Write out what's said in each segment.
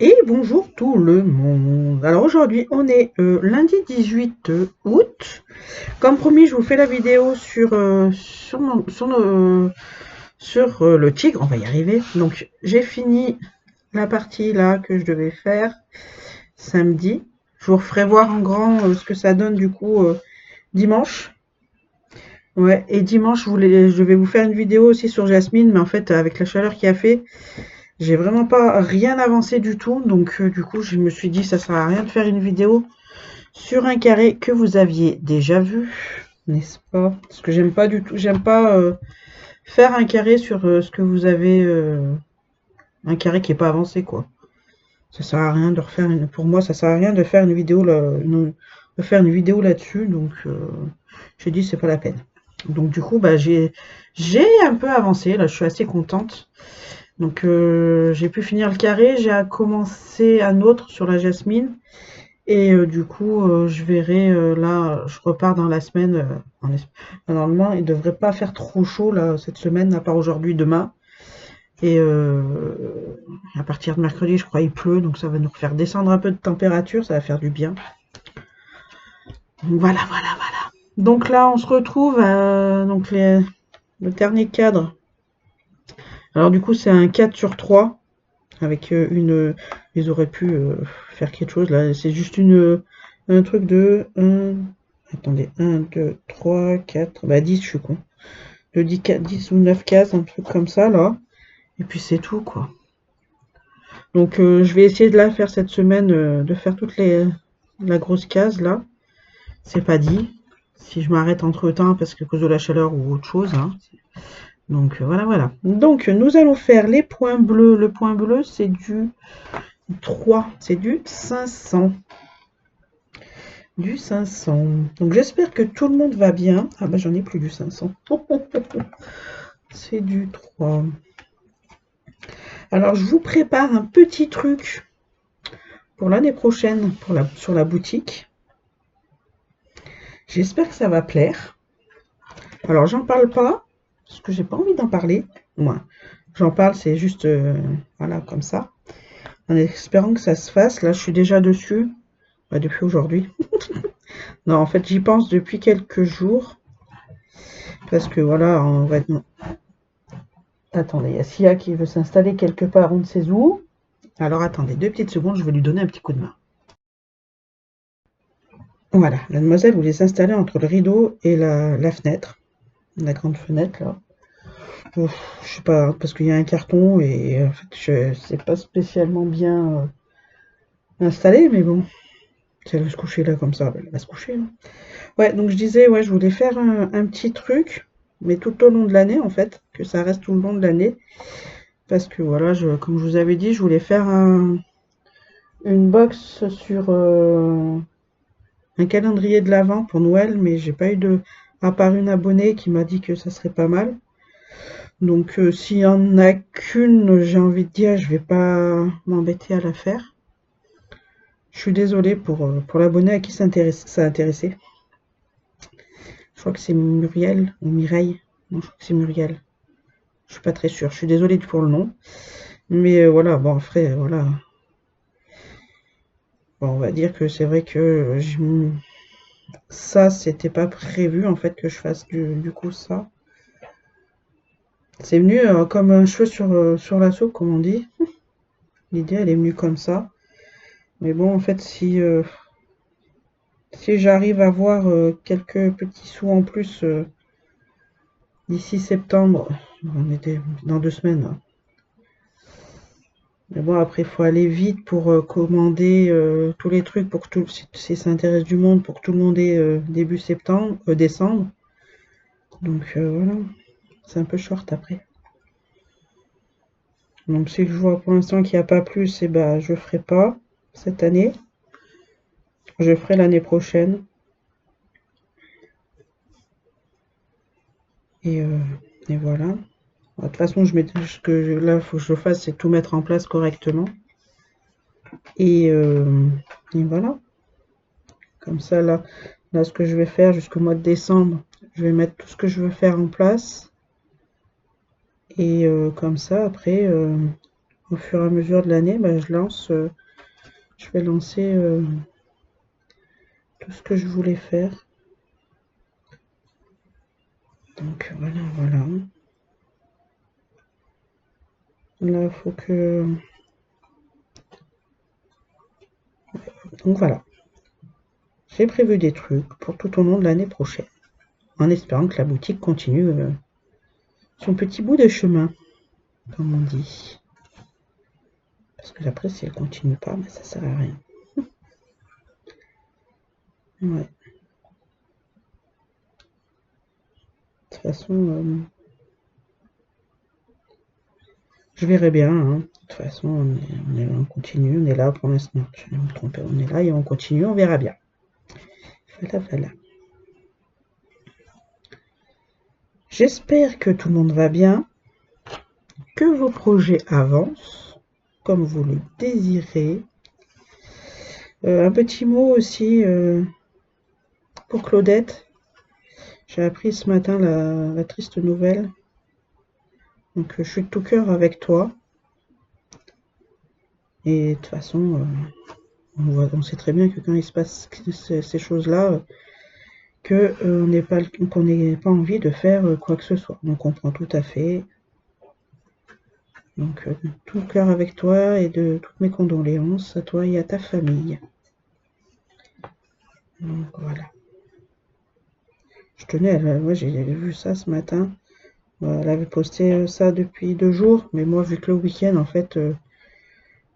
Et bonjour tout le monde. Alors aujourd'hui on est lundi 18 août. Comme promis, je vous fais la vidéo sur le tigre. On va y arriver. Donc j'ai fini la partie là que je devais faire samedi. Je vous referai voir en grand ce que ça donne du coup dimanche. Ouais, et dimanche je vais vous faire une vidéo aussi sur Jasmine, mais en fait avec la chaleur qu'il a fait, j'ai vraiment pas rien avancé du tout, donc du coup je me suis dit ça sert à rien de faire une vidéo sur un carré que vous aviez déjà vu, n'est-ce pas? Parce que j'aime pas du tout, j'aime pas faire un carré sur ce que vous avez, un carré qui est pas avancé quoi. Ça sert à rien de refaire pour moi ça sert à rien de faire une vidéo là, de faire une vidéo là-dessus, donc j'ai dit c'est pas la peine. Donc du coup bah j'ai un peu avancé là, je suis assez contente. Donc j'ai pu finir le carré, j'ai commencé un autre sur la jasmine et du coup je verrai là, je repars dans la semaine. Normalement il devrait pas faire trop chaud là cette semaine à part aujourd'hui, demain et à partir de mercredi je crois il pleut donc ça va nous faire descendre un peu de température, ça va faire du bien. Donc voilà. Donc là on se retrouve donc le dernier cadre. Alors du coup c'est un 4 sur 3. Avec ils auraient pu faire quelque chose là, c'est juste un truc de attendez, 1, 2, 3, 4, bah 10, je suis con. De 10 ou 9 cases, un truc comme ça là. Et puis c'est tout quoi. Donc je vais essayer de la faire cette semaine, de faire la grosse case là. C'est pas dit. Si je m'arrête entre temps parce que à cause de la chaleur ou autre chose, hein. Donc voilà. Donc nous allons faire les points bleus. Le point bleu c'est du 3, c'est du 500. Du 500. Donc j'espère que tout le monde va bien. Ah bah j'en ai plus du 500. C'est du 3. Alors je vous prépare un petit truc pour l'année prochaine sur la boutique. J'espère que ça va plaire. Alors j'en parle pas parce que j'ai pas envie d'en parler. Moi, j'en parle, c'est juste voilà comme ça. En espérant que ça se fasse. Là je suis déjà dessus. Bah, depuis aujourd'hui. Non, en fait j'y pense depuis quelques jours. Parce que voilà, on va être... Attendez, il y a Sia qui veut s'installer quelque part, on ne sait où. Alors attendez, 2 petites secondes, je vais lui donner un petit coup de main. Voilà, la demoiselle voulait s'installer entre le rideau et la fenêtre. La grande fenêtre, là. Ouf, je sais pas, parce qu'il y a un carton et en fait, je sais pas spécialement bien installé, mais bon. Si elle veut se coucher là comme ça, elle va se coucher. Hein. Ouais, donc je disais, ouais, je voulais faire un petit truc, mais tout au long de l'année, en fait, que ça reste tout le long de l'année. Parce que voilà, comme je vous avais dit, je voulais faire une box sur un calendrier de l'Avent pour Noël, mais j'ai pas eu à part une abonnée qui m'a dit que ça serait pas mal. Donc s'il y en a qu'une, j'ai envie de dire, je vais pas m'embêter à la faire. Je suis désolée pour l'abonné à qui ça a intéressé. Je crois que c'est Muriel ou Mireille. Non, je crois que c'est Muriel. Je suis pas très sûre. Je suis désolée pour le nom. Mais voilà, bon après, voilà. Bon, on va dire que c'est vrai que ça, c'était pas prévu en fait que je fasse du coup ça. C'est venu comme un cheveu sur la soupe, comme on dit. L'idée, elle est venue comme ça. Mais bon, en fait, si j'arrive à avoir quelques petits sous en plus d'ici septembre, on était dans 2 semaines. Hein. Mais bon, après, il faut aller vite pour commander tous les trucs pour que si ça intéresse du monde, pour que tout le monde ait début septembre, décembre. Donc voilà, c'est un peu short après. Donc si je vois pour l'instant qu'il n'y a pas plus, et ben je ferai pas cette année. Je ferai l'année prochaine. Et, euh, et voilà. De toute façon, là, il faut que je fasse, c'est tout mettre en place correctement. Et, euh, et voilà. Comme ça, là, ce que je vais faire jusqu'au mois de décembre, je vais mettre tout ce que je veux faire en place. Et comme ça, après, au fur et à mesure de l'année, bah, je vais lancer tout ce que je voulais faire. Donc voilà, voilà. Là, il faut que... Donc voilà. J'ai prévu des trucs pour tout au long de l'année prochaine, en espérant que la boutique continue son petit bout de chemin, comme on dit. Parce que après, si elle continue pas, bah, ça sert à rien. Ouais. De toute façon, je verrai bien. Hein. De toute façon, on continue, on est là pour l'instant. Je vais me tromper, on est là et on continue, on verra bien. Voilà, voilà. J'espère que tout le monde va bien, que vos projets avancent comme vous le désirez. Un petit mot aussi pour Claudette. J'ai appris ce matin la triste nouvelle. Donc je suis de tout cœur avec toi. Et de toute façon, on sait très bien que quand il se passe ces choses-là, qu'on n'ait pas envie de faire quoi que ce soit. On comprend tout à fait. Donc tout le cœur avec toi et de toutes mes condoléances à toi et à ta famille. Donc voilà. Je tenais, moi j'ai vu ça ce matin. Elle avait posté ça depuis 2 jours, mais moi vu que le week-end en fait,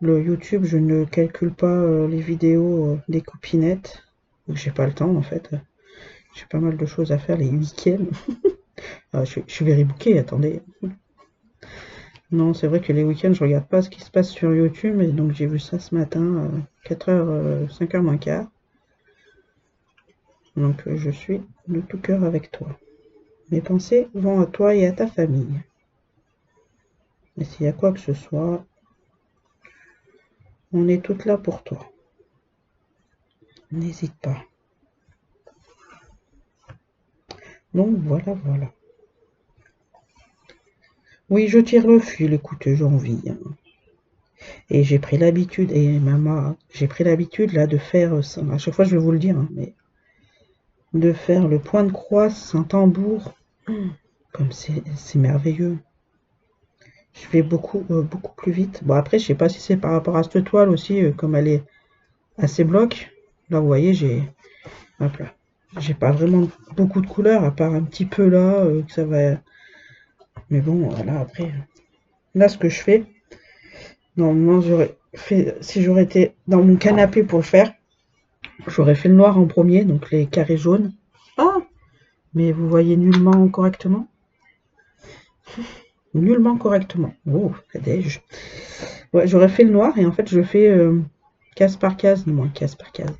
le YouTube je ne calcule pas les vidéos des copinettes. Donc j'ai pas le temps en fait. J'ai pas mal de choses à faire les week-ends. Je suis very booké, attendez. Non, c'est vrai que les week-ends, je regarde pas ce qui se passe sur YouTube, et donc j'ai vu ça ce matin, 4h, 5h moins quart. Donc je suis de tout cœur avec toi. Mes pensées vont à toi et à ta famille. Et s'il y a quoi que ce soit, on est toutes là pour toi. N'hésite pas. Donc voilà, voilà. Oui, je tire le fil, écoutez, j'ai envie. Hein. Et j'ai pris l'habitude, et maman, j'ai pris l'habitude là de faire, à chaque fois je vais vous le dire, hein, mais de faire le point de croix sans tambour, comme c'est merveilleux. Je vais beaucoup plus vite. Bon après, je sais pas si c'est par rapport à cette toile aussi, comme elle est assez bloc. Là, vous voyez, hop là, j'ai pas vraiment beaucoup de couleurs, à part un petit peu là, que ça va. Mais bon, voilà, après, là, ce que je fais, normalement, j'aurais fait, si j'aurais été dans mon canapé pour le faire, j'aurais fait le noir en premier, donc les carrés jaunes. Ah, mais vous voyez nullement correctement? Nullement correctement. Oh, déj. Ouais, j'aurais fait le noir et en fait je fais case par case, moins case par case.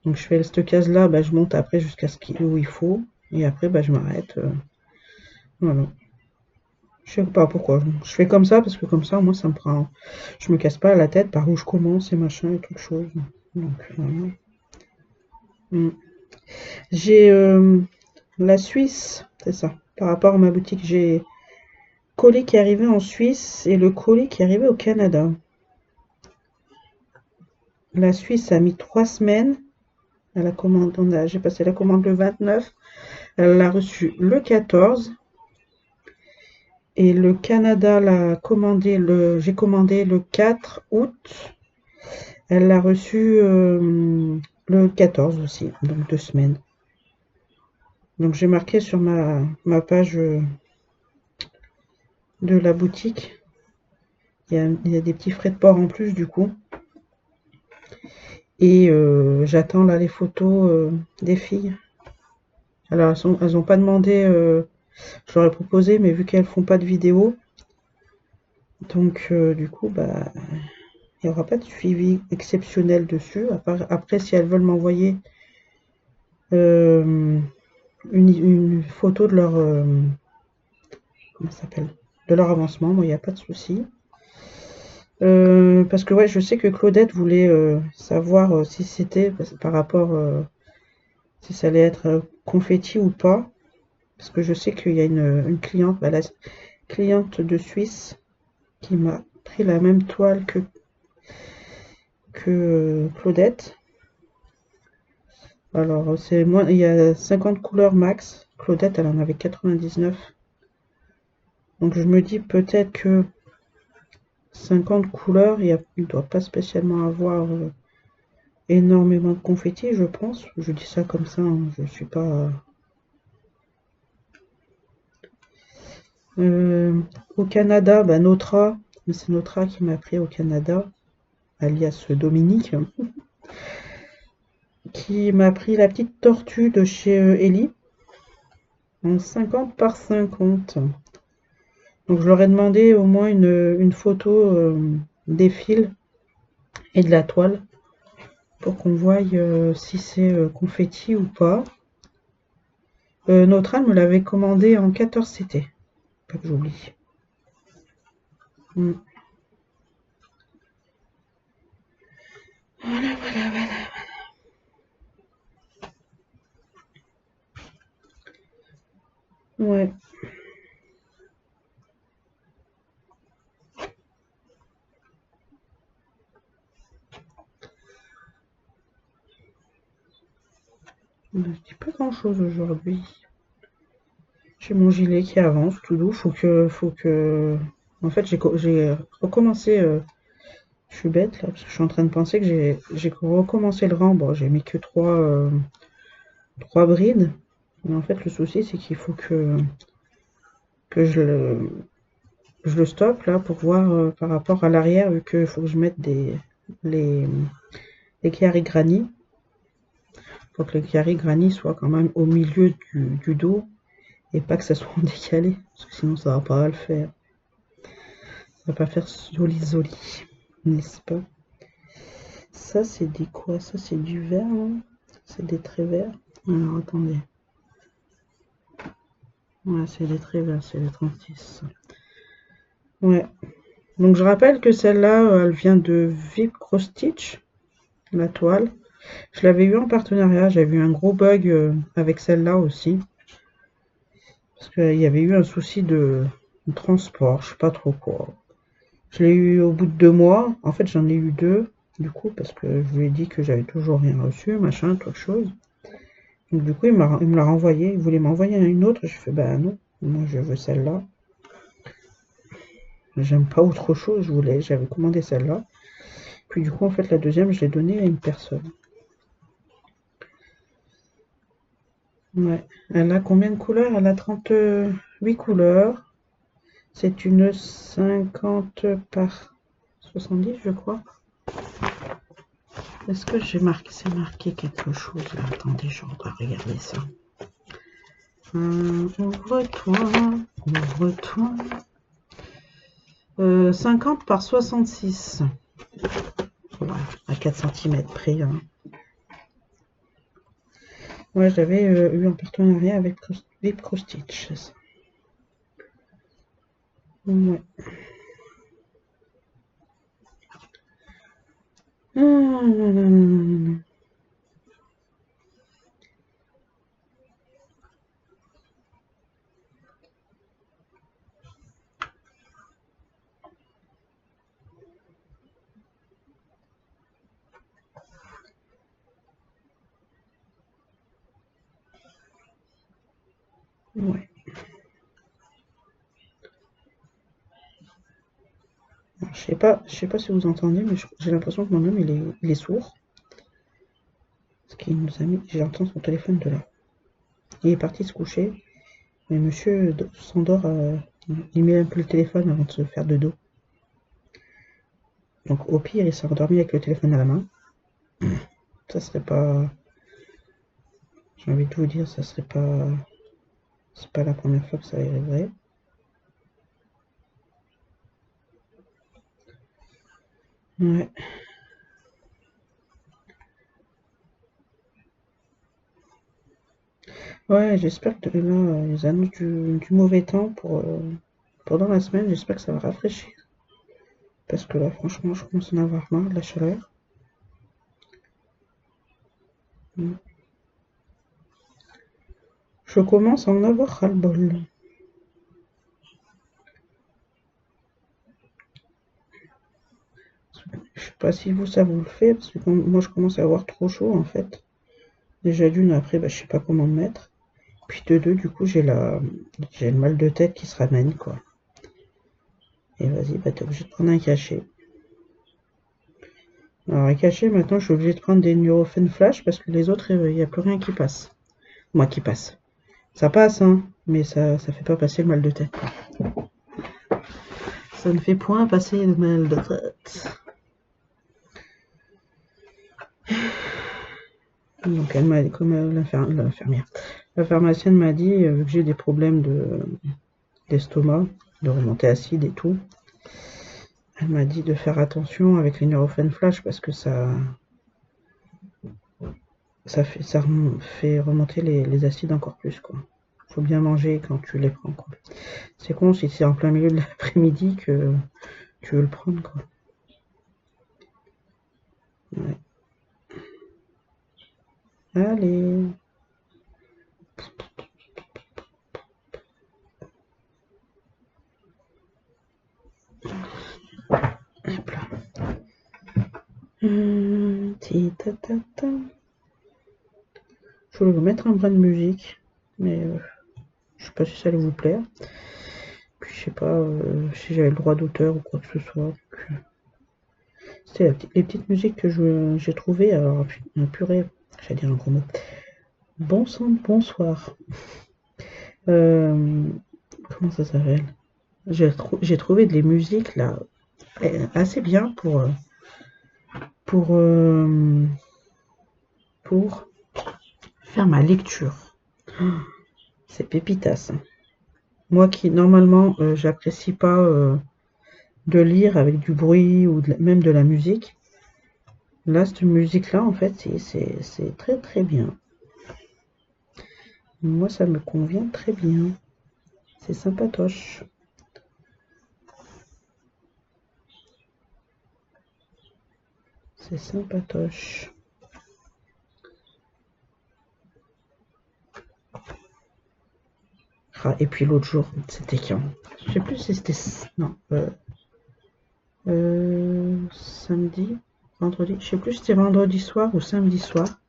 Donc je fais cette case là, bah, je monte après jusqu'à où il faut et après bah, je m'arrête. Voilà. Je sais pas pourquoi. Je fais comme ça parce que comme ça moi ça me prend. Je me casse pas la tête par où je commence et machin et toute chose. Donc voilà. Mm. J'ai la Suisse, c'est ça. Par rapport à ma boutique, j'ai colis qui est arrivé en Suisse et le colis qui est arrivé au Canada. La Suisse a mis 3 semaines. J'ai passé la commande le 29. Elle l'a reçu le 14. Et le Canada j'ai commandé le 4 août. Elle l'a reçu le 14 aussi, donc 2 semaines. Donc j'ai marqué sur ma page de la boutique. Il y a des petits frais de port en plus du coup. Et j'attends là les photos des filles. Alors elles ont pas demandé, je leur ai proposé, mais vu qu'elles font pas de vidéo, donc du coup bah il n'y aura pas de suivi exceptionnel dessus. Après si elles veulent m'envoyer une photo de leur comment ça s'appelle, de leur avancement, moi il n'y a pas de souci. Parce que ouais, je sais que Claudette voulait savoir si c'était par rapport si ça allait être confetti ou pas. Parce que je sais qu'il y a une cliente, bah, la cliente de Suisse qui m'a pris la même toile que Claudette. Alors, c'est moins, il y a 50 couleurs max. Claudette, elle en avait 99. Donc, je me dis peut-être que 50 couleurs, il ne doit pas spécialement avoir énormément de confettis, je pense. Je dis ça comme ça, hein, je suis pas... Au Canada, bah, Notre, c'est Notre qui m'a pris au Canada, alias Dominique, qui m'a pris la petite tortue de chez Ellie, en 50 par 50. Donc je leur ai demandé au moins une photo des fils et de la toile pour qu'on voie si c'est confetti ou pas. Notre me l'avait commandé en 14 CT, pas que j'oublie. Mm. Voilà, voilà, voilà. Ouais. Je dis pas grand chose aujourd'hui. J'ai mon gilet qui avance tout doux. En fait, j'ai recommencé. Je suis bête là, parce que je suis en train de penser que j'ai recommencé le rang. Bon, j'ai mis que trois brides. Mais en fait, le souci, c'est qu'il faut que je le stoppe là pour voir par rapport à l'arrière, vu qu'il faut que je mette les, les Chiari Granny. Faut que les Chiari Granny soient quand même au milieu du dos et pas que ça soit en décalé, parce que sinon ça va pas le faire. Ça va pas faire joli, n'est-ce pas? Ça, c'est des quoi? Ça, c'est du vert, non? C'est des traits verts. Alors, attendez. Ouais, c'est des traits verts, c'est les 36. Ouais. Donc, je rappelle que celle-là, elle vient de Vip Cross Stitch, la toile. Je l'avais eu en partenariat, j'avais eu un gros bug avec celle-là aussi. Parce qu'il y avait eu un souci de transport, je sais pas trop quoi. Je l'ai eu au bout de 2 mois. En fait, j'en ai eu deux, du coup, parce que je lui ai dit que j'avais toujours rien reçu, machin, autre chose. Donc, du coup, il me l'a renvoyé. Il voulait m'envoyer une autre. Je fais, bah non, moi je veux celle-là. J'aime pas autre chose, j'avais commandé celle-là. Puis du coup, en fait, la deuxième, je l'ai donnée à une personne. Ouais. Elle a combien de couleurs? Elle a 38 couleurs. C'est une 50 par 70, je crois. Est-ce que c'est marqué quelque chose là? Attendez, je dois regarder ça. Ouvre-toi, ouvre-toi. 50 par 66. Ouais, à 4 cm près. Hein. Ouais, je l'avais eu en partenariat avec Vip Cross Stitch. Ouais. Ouais. Je sais pas si vous entendez, mais j'ai l'impression que mon homme il est sourd. Parce qu'il nous a mis, j'entends son téléphone de là. Il est parti se coucher, mais monsieur s'endort, il met un peu le téléphone avant de se faire de dos. Donc au pire, il s'est endormi avec le téléphone à la main. Ça serait pas, j'ai envie de vous dire, ça serait pas, c'est pas la première fois que ça arriverait. Ouais. Ouais, j'espère que là, ils annoncent du mauvais temps pendant la semaine. J'espère que ça va rafraîchir. Parce que là, franchement, je commence à en avoir marre de la chaleur. Mm. Je commence à en avoir ras-le-bol. pas si vous, ça vous le fait, parce que moi, je commence à avoir trop chaud, en fait. Déjà d'une, après, bah, je sais pas comment me mettre. Puis de deux, du coup, j'ai le mal de tête qui se ramène, quoi. Et vas-y, bah, t'es obligé de prendre un cachet. Alors, un cachet, maintenant, je suis obligé de prendre des Nurofen Flash, parce que les autres, il n'y a plus rien qui passe. Moi, qui passe. Ça passe, hein, mais ça fait pas passer le mal de tête. Ça ne fait point passer le mal de tête. Donc elle m'a, comme l'infirmière, la pharmacienne m'a dit, vu que j'ai des problèmes d'estomac, de remontée acide et tout, elle m'a dit de faire attention avec les Nurofen Flash parce que ça fait remonter les acides encore plus, quoi. Faut bien manger quand tu les prends, quoi. C'est con si c'est en plein milieu de l'après-midi que tu veux le prendre, quoi. Ouais. Allez. Hop là. Ta. Je voulais vous mettre un brin de musique, mais je sais pas si ça allait vous plaire. Puis je sais pas si j'avais le droit d'auteur ou quoi que ce soit. C'était les petites musiques que j'ai trouvées. Alors, purée, j'allais dire un gros mot. Bon sang, bonsoir. Comment ça s'appelle? J'ai trouvé des musiques là assez bien pour, euh, pour faire ma lecture. C'est pépitas. Moi qui normalement j'apprécie pas de lire avec du bruit ou même de la musique. Là, cette musique-là, en fait, c'est très très bien. Moi, ça me convient très bien. C'est sympatoche. C'est sympatoche. Ah, et puis l'autre jour, c'était quand? Je sais plus si c'était... Non. Samedi, vendredi. Je sais plus si c'était vendredi soir ou samedi soir.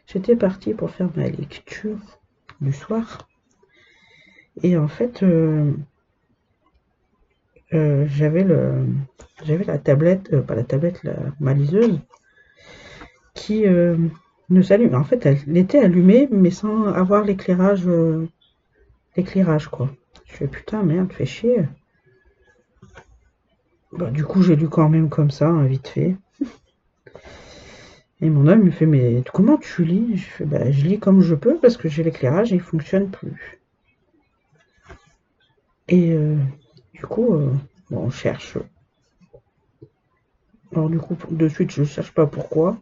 J'étais partie pour faire ma lecture du soir. Et en fait, j'avais la tablette, pas la tablette, ma liseuse, qui ne s'allume. En fait, elle était allumée, mais sans avoir l'éclairage, quoi. Je fais putain, merde, fais chier. Bah, du coup, j'ai lu quand même comme ça, hein, vite fait. Et mon homme me fait, mais comment tu lis? Je fais, bah, je lis comme je peux parce que j'ai l'éclairage et il fonctionne plus. Et du coup, bon, on cherche. Alors du coup, de suite, je cherche pas pourquoi.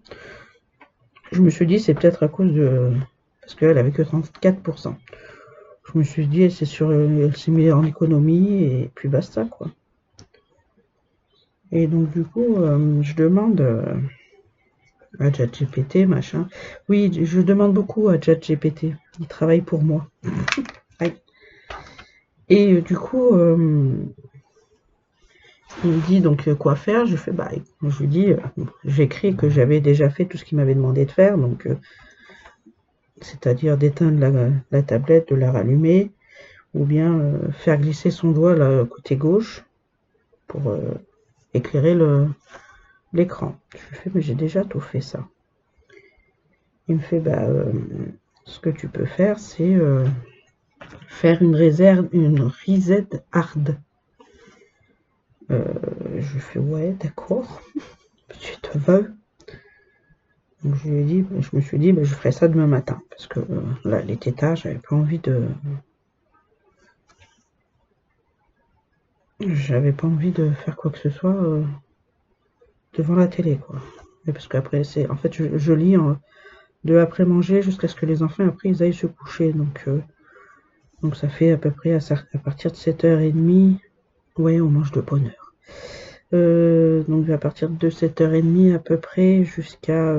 Je me suis dit, c'est peut-être à cause de... Parce qu'elle avait que 34%. Je me suis dit, elle s'est mise en économie et puis basta, quoi. Et donc du coup, je demande à ChatGPT, machin. Oui, je demande beaucoup à ChatGPT. Il travaille pour moi. Aïe. Et du coup, il me dit donc quoi faire. Je fais, bah, je lui dis, j'écris que j'avais déjà fait tout ce qu'il m'avait demandé de faire, donc c'est-à-dire d'éteindre la tablette, de la rallumer, ou bien faire glisser son doigt là, côté gauche pour éclairer l'écran. Je lui fais, mais j'ai déjà tout fait ça. Il me fait, bah, ce que tu peux faire, c'est faire une reset hard. Je lui fais, ouais, d'accord, si tu te veux. Donc je me suis dit, bah, je ferai ça demain matin, parce que là, les tétards, j'avais pas envie de faire quoi que ce soit devant la télé, quoi. Et parce qu'après, en fait, je lis de après manger jusqu'à ce que les enfants après ils aillent se coucher, donc ça fait à peu près à partir de 7h30, ouais, on mange de bonne heure. Donc à partir de 7h30 à peu près jusqu'à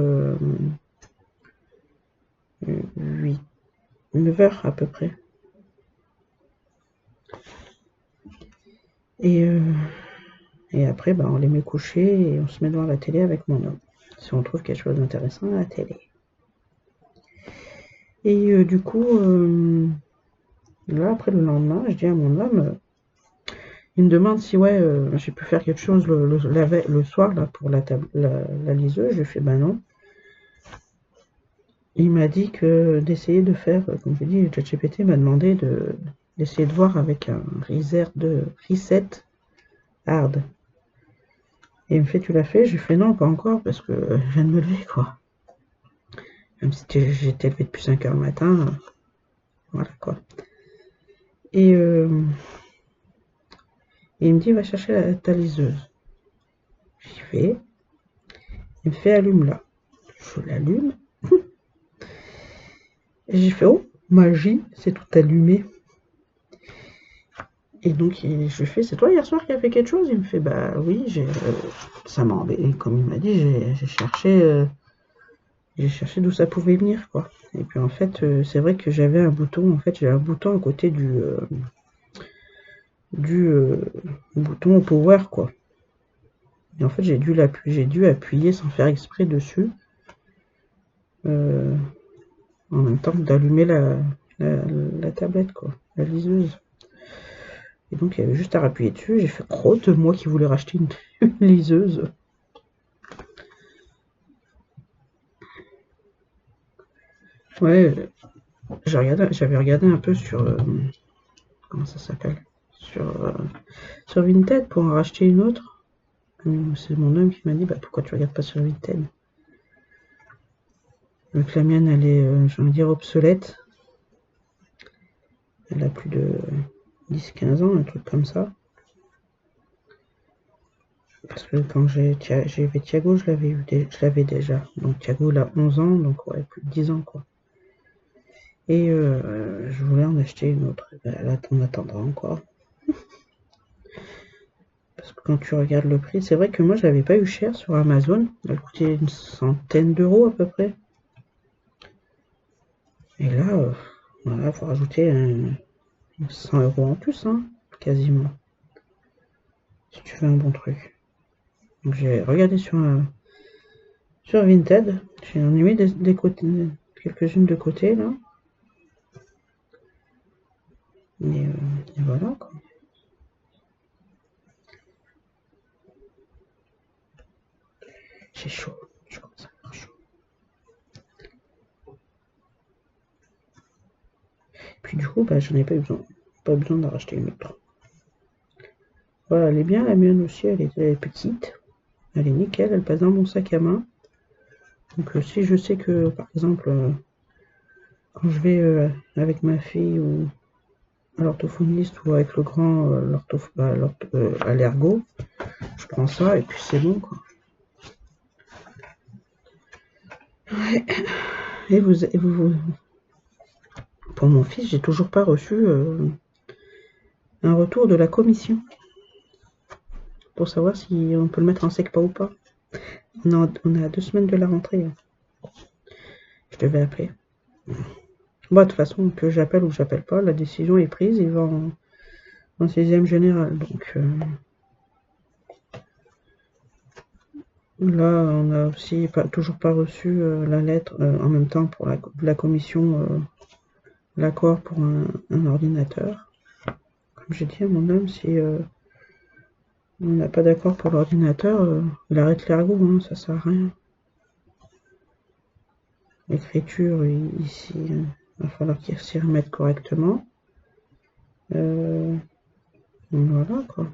9h à peu près. Et après, bah, on les met couchés et on se met devant la télé avec mon homme. Si on trouve quelque chose d'intéressant à la télé. Et du coup, là, après le lendemain, je dis à mon homme, il me demande si ouais, j'ai pu faire quelque chose le soir là, pour la liseuse. Je lui fais bah non. Il m'a dit que d'essayer de faire, comme je dis, ChatGPT m'a demandé d'essayer de voir avec un reset hard. Et il me fait tu l'as fait? Je lui fais non, pas encore, parce que je viens de me lever, quoi. Même si j'étais levé depuis 5 heures le matin, voilà quoi. Et il me dit va chercher ta liseuse. J'y vais. Il me fait allume là. Je l'allume. Et j'ai fait oh, magie, c'est tout allumé. Et donc je lui fais c'est toi hier soir qui a fait quelque chose? Il me fait bah oui, ça m'a embêté. Comme il m'a dit, j'ai cherché d'où ça pouvait venir quoi. Et puis en fait, c'est vrai que j'avais un bouton, à côté du bouton power quoi. Et en fait, j'ai dû appuyer sans faire exprès dessus, en même temps que d'allumer la tablette, quoi, la liseuse. Et donc, il y avait juste à appuyer dessus. J'ai fait crotte, moi qui voulais racheter une liseuse. Ouais, j'avais regardé un peu sur, comment ça s'appelle? Sur Vinted pour en racheter une autre. C'est mon homme qui m'a dit, bah pourquoi tu regardes pas sur Vinted? Donc la mienne, elle est, j'ai envie de dire, obsolète. Elle a plus de 10-15 ans, un truc comme ça. Parce que quand j'ai eu Thiago, je l'avais déjà. Donc Thiago, il a 11 ans, donc ouais, plus de 10 ans, quoi. Et je voulais en acheter une autre. Et ben, là, on attendra encore. Parce que quand tu regardes le prix, c'est vrai que moi, je l'avais pas eu cher sur Amazon. Elle coûtait une centaine d'euros à peu près. Et là, voilà, faut rajouter 100 euros en plus, hein, quasiment. Si tu fais un bon truc. Donc j'ai regardé sur Vinted. J'ai en ai mis des côtés, quelques-unes de côté là. Et voilà quoi. J'ai chaud. Je commence à avoir chaud. Puis du coup, bah, j'en ai pas eu besoin. Pas besoin d'en racheter une autre. Voilà, elle est bien la mienne aussi. Elle est petite. Elle est nickel. Elle passe dans mon sac à main. Donc si je sais que par exemple quand je vais avec ma fille ou à l'orthophoniste ou avec le grand à l'ergo, je prends ça et puis c'est bon quoi. Ouais. Et vous, pour mon fils, j'ai toujours pas reçu un retour de la commission pour savoir si on peut le mettre en SECPA ou pas. On est à 2 semaines de la rentrée. Je devais appeler. Bon, de toute façon, que j'appelle ou que j'appelle pas, la décision est prise. Il va en 6e général. Donc là, on a aussi toujours pas reçu la lettre en même temps pour la commission, l'accord pour un ordinateur. Comme j'ai dit à mon homme, si on n'a pas d'accord pour l'ordinateur, il arrête l'ergo, hein, ça sert à rien. L'écriture, ici, il va falloir qu'il s'y remette correctement. Voilà quoi.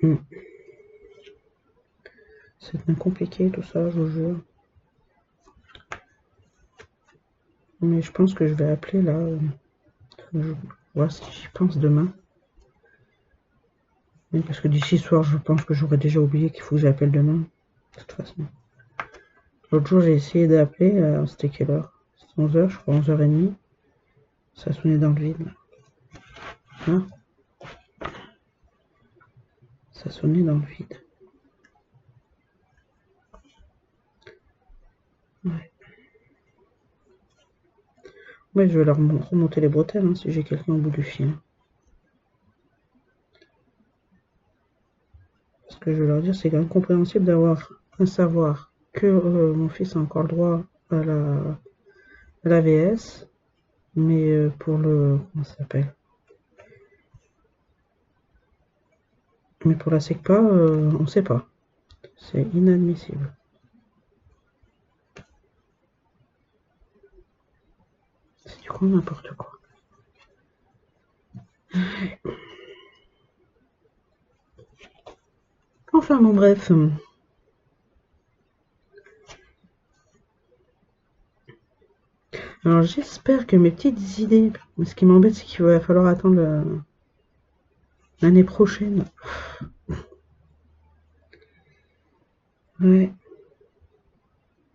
Mm. C'est bien compliqué tout ça, je vous jure. Mais je pense que je vais appeler là. Je vois si j'y pense demain. Mais parce que d'ici soir, je pense que j'aurais déjà oublié qu'il faut que j'appelle demain. De toute façon. L'autre jour, j'ai essayé d'appeler. C'était quelle heure? C'était 11h, je crois, 11h30. Ça sonnait dans le vide. Hein, ça sonnait dans le vide. Ouais. Ouais, je vais leur remonter les bretelles hein, si j'ai quelqu'un au bout du fil. Ce que je veux leur dire, c'est incompréhensible d'avoir un savoir que mon fils a encore le droit à la VS, mais pour le... Comment ça s'appelle? Mais pour la SECPA, on ne sait pas. C'est inadmissible. C'est du coup n'importe quoi. Enfin bon bref. Alors j'espère que mes petites idées... Ce qui m'embête, c'est qu'il va falloir attendre l'année prochaine. Ouais.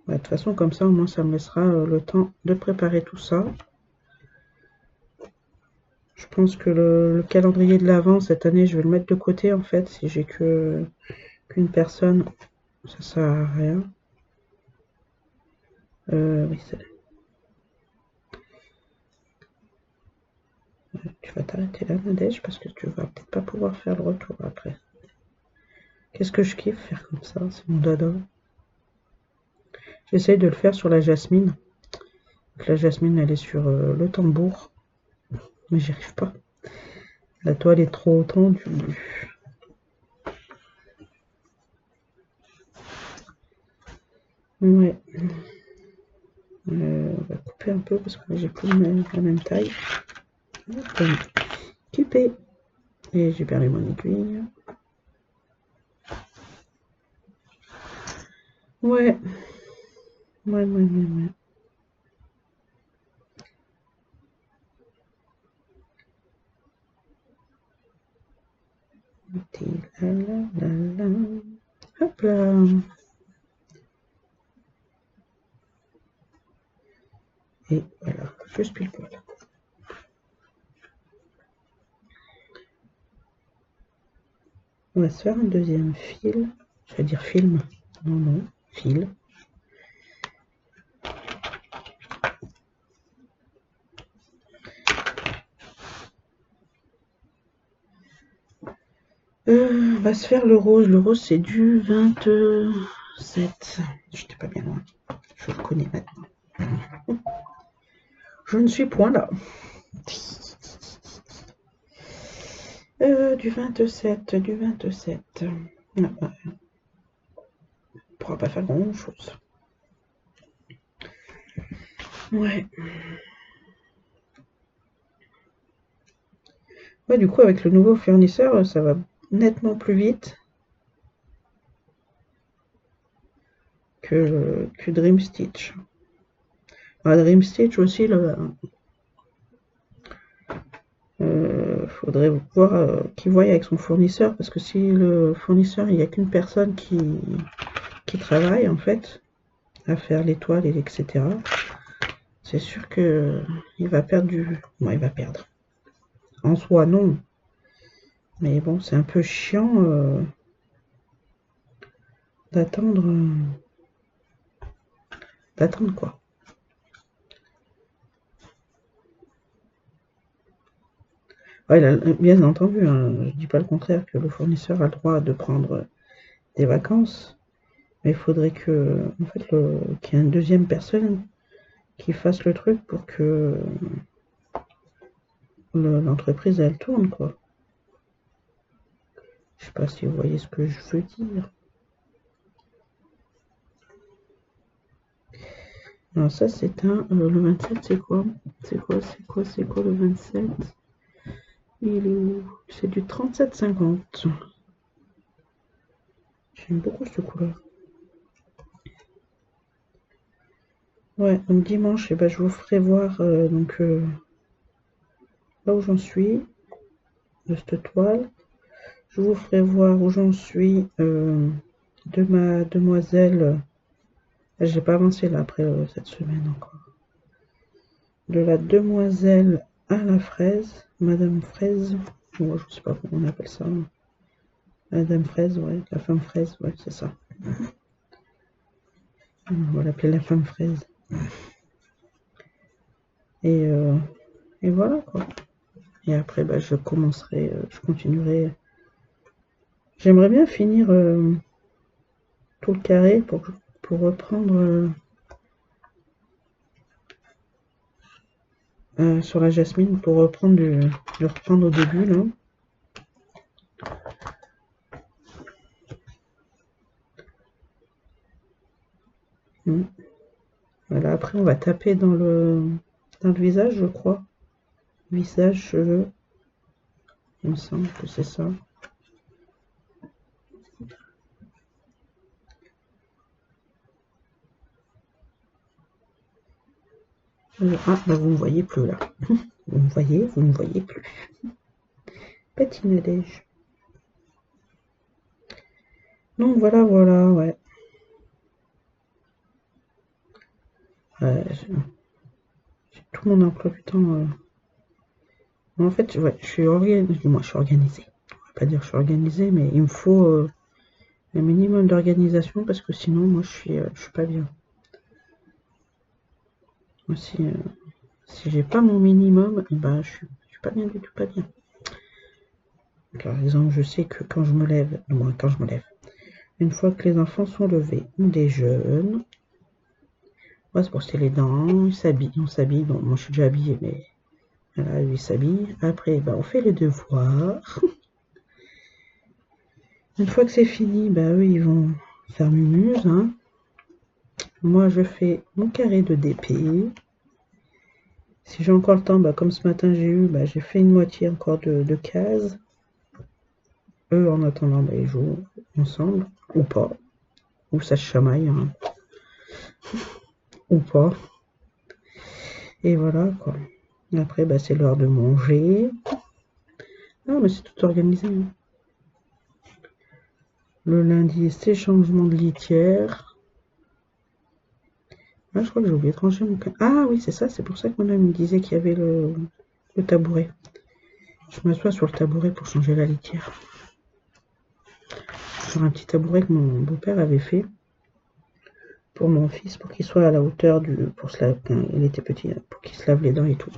Bah, de toute façon, comme ça, au moins, ça me laissera le temps de préparer tout ça. Je pense que le calendrier de l'Avent, cette année, je vais le mettre de côté, en fait. Si j'ai qu'une personne, ça sert à rien. Oui, tu vas t'arrêter là, Nadège, parce que tu vas peut-être pas pouvoir faire le retour après. Qu'est-ce que je kiffe faire comme ça, c'est mon dada. J'essaye de le faire sur la jasmine. Donc, la jasmine, elle est sur le tambour, mais j'y arrive pas. La toile est trop tendue. Ouais. On va couper un peu parce que j'ai plus la même taille. Couper. Et j'ai perdu mon aiguille. Ouais. Ouais. Hop là. Et voilà, juste pile poil. On va se faire un deuxième fil. Je vais dire film. Non, fil. On va se faire le rose. Le rose, c'est du 27. J'étais pas bien loin. Je le connais maintenant. Je ne suis point là. Du 27. Non, on ne pourra pas faire grand chose. Ouais. Ouais, du coup, avec le nouveau fournisseur, ça va nettement plus vite que Dream Stitch. Dream Stitch aussi, faudrait voir qu'il voie avec son fournisseur, parce que si le fournisseur, il n'y a qu'une personne qui travaille, en fait, à faire les toiles, etc., c'est sûr que il va perdre Bon, il va perdre. En soi, non. Mais bon, c'est un peu chiant d'attendre... d'attendre quoi. Ouais, bien entendu, hein, je dis pas le contraire, que le fournisseur a le droit de prendre des vacances, mais il faudrait en fait, qu'il y ait une deuxième personne qui fasse le truc pour que l'entreprise, elle tourne, quoi. Je sais pas si vous voyez ce que je veux dire. Alors ça, c'est le 27, c'est quoi? C'est quoi le 27? Il est où? C'est du 37,50. J'aime beaucoup cette couleur. Ouais, donc dimanche, eh ben, je vous ferai voir là où j'en suis de cette toile. Je vous ferai voir où j'en suis de ma demoiselle. J'ai pas avancé là après cette semaine encore. De la demoiselle à la fraise, Madame Fraise. Moi, je sais pas comment on appelle ça. Madame Fraise, ouais, la femme fraise, ouais, c'est ça. On va l'appeler la femme fraise. Et, et voilà quoi. Et après, bah, je continuerai. J'aimerais bien finir tout le carré pour reprendre sur la jasmine, pour reprendre de reprendre au début là. Voilà, après on va taper dans le visage, je crois. Visage, cheveux. Il me semble que c'est ça. Ah, bah vous me voyez plus là. Vous me voyez plus. Petit Nadège. Donc voilà, voilà, ouais. J'ai tout mon emploi du temps. En fait, ouais, je suis organisée. Moi, je suis organisée. On va pas dire que je suis organisée, mais il me faut un minimum d'organisation parce que sinon, moi, je suis pas bien. Moi, si j'ai pas mon minimum, eh ben, je suis pas bien du tout, pas bien. Par exemple, je sais que quand je me lève, moi, quand je me lève, une fois que les enfants sont levés, on déjeune, on va se brosser les dents, on s'habille. Bon, moi, je suis déjà habillée, mais voilà, lui s'habille. Après, ben, on fait les devoirs. Une fois que c'est fini, bah eux ils vont faire mumuse, hein. Moi je fais mon carré de DP. Si j'ai encore le temps, bah comme ce matin j'ai fait une moitié encore de cases. Eux en attendant, bah, ils jouent ensemble, ou pas, ou ça se chamaille, hein. Ou pas. Et voilà quoi. Après bah c'est l'heure de manger. Ah mais c'est tout organisé, hein. Le lundi c'est changement de litière. Ah, je crois que j'ai oublié de ranger mon canapé. Ah oui, c'est ça, c'est pour ça que madame me disait qu'il y avait le tabouret. Je m'assois sur le tabouret pour changer la litière. Sur un petit tabouret que mon beau-père avait fait pour mon fils, pour qu'il soit à la hauteur pour se laver, quand il était petit, pour qu'il se lave les dents et tout.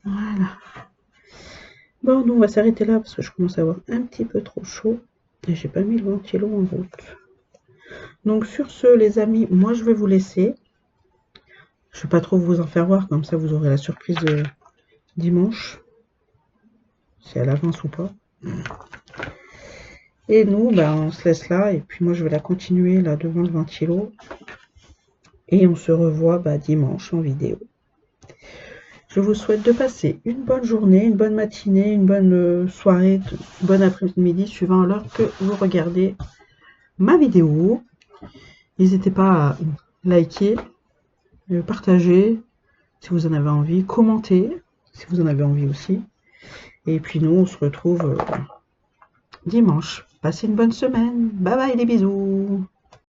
Voilà. Bon, nous on va s'arrêter là parce que je commence à avoir un petit peu trop chaud et j'ai pas mis le ventilo en route. Donc sur ce, les amis, moi je vais vous laisser. Je vais pas trop vous en faire voir, comme ça vous aurez la surprise de dimanche, si elle avance ou pas. Et nous, ben, on se laisse là, et puis moi je vais la continuer là devant le ventilo. Et on se revoit dimanche en vidéo. Je vous souhaite de passer une bonne journée, une bonne matinée, une bonne soirée, une bonne après-midi, suivant l'heure que vous regardez ma vidéo. N'hésitez pas à liker, partager si vous en avez envie, commenter si vous en avez envie aussi. Et puis nous, on se retrouve dimanche. Passez une bonne semaine. Bye bye les bisous.